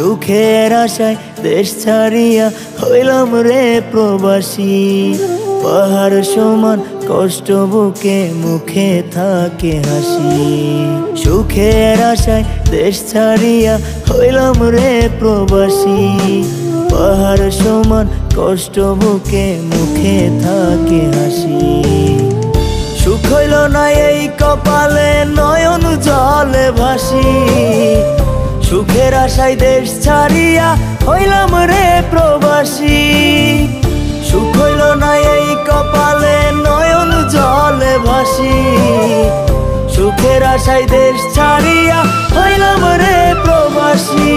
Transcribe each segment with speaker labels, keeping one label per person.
Speaker 1: সুখের আশায় দেশ ছাড়িয়া হইলাম রে প্রবাসী। পাহাড় সমান কষ্ট বুকে, মুখে থাকে হাসি। সুখের আশায় দেশ ছাড়িয়া হইলাম রে প্রবাসী। পাহাড় সমান কষ্ট বুকে, মুখে থাকে হাসি। সুখ হইল না এই কপালে, নয়ন জলে ভাসি। সুখের আশায় দেশ ছাড়িয়া হইলাম রে প্রবাসী। সুখ হইল না এই কপালে, নয়ন জলে ভাসি। সুখের আশায় দেশ ছাড়িয়া হইলাম রে প্রবাসী।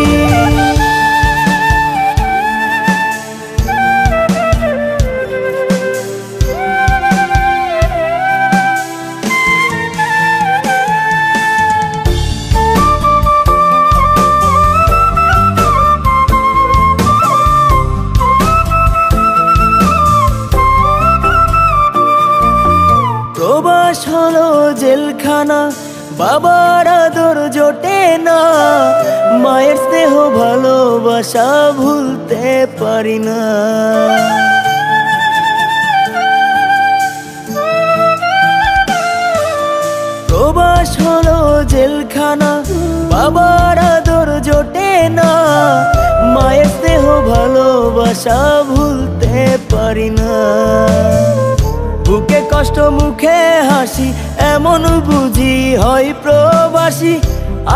Speaker 1: প্রবাস হলো জেলখানা, বাবার আদর জোটে না। মায়ের স্নেহ ভালোবাসা ভুলতে পারি না। প্রবাস হলো জেলখানা, বাবার আদর জোটে না। মায়ের স্নেহ ভালোবাসা ভুলতে পারি না। বুকে কষ্ট মুখে হাসি, এমন বুঝি হয় প্রবাসী।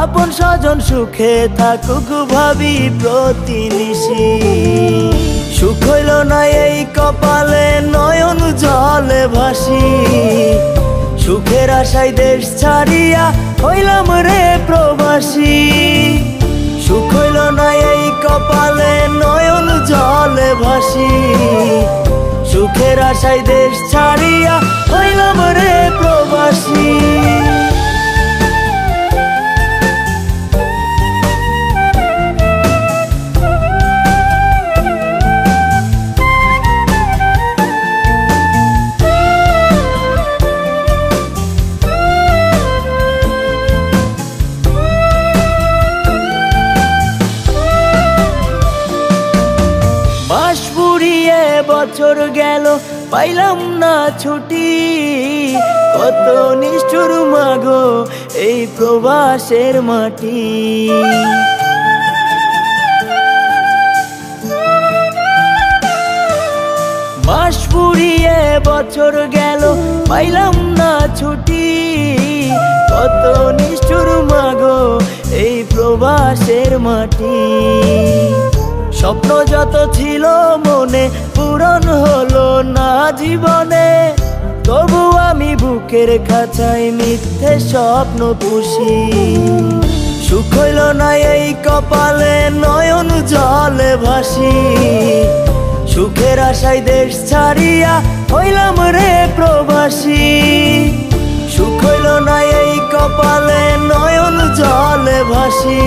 Speaker 1: আপন স্বজন সুখে থাকুক ভাবি প্রতিনিশি। সুখ হইল না এই কপালে, নয়ন জলে ভাসি। সুখের আশায় দেশ ছাড়িয়া হইলাম রে প্রবাসী। সুখ হইল না এই কপালে, নয়ন জলে ভাসি। সুখের আশায় দেশ ছাড়িয়া হইলাম রে প্রবাসী। মাস ফুরিয়ে বছর গেল, পাইলাম না ছুটি। কত নিষ্ঠুর মাগো এই প্রবাসের মাটি। মাস ফুরিয়ে বছর গেল, পাইলাম না ছুটি। কত নিষ্ঠুর মাগো এই প্রবাসের মাটি। স্বপ্ন যত ছিল মনে, পূরণ হলো না জীবনে। তবু আমি বুকের খাঁচায় মিথ্যে স্বপ্ন পুষি। সুখ হইল না এই কপালে, নয়ন জলে ভাসি। সুখের আশায় দেশ ছাড়িয়া হইলাম রে প্রবাসী। সুখ হইল না এই কপালে, নয়ন জলে ভাসি।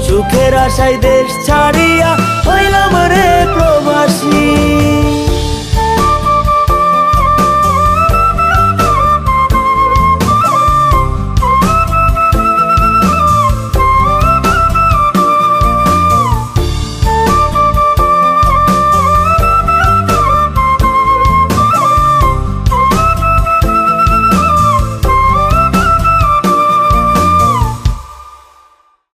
Speaker 1: সুখের আশায় দেশ ছাড়িয়া হইলাম রে প্রবাসী।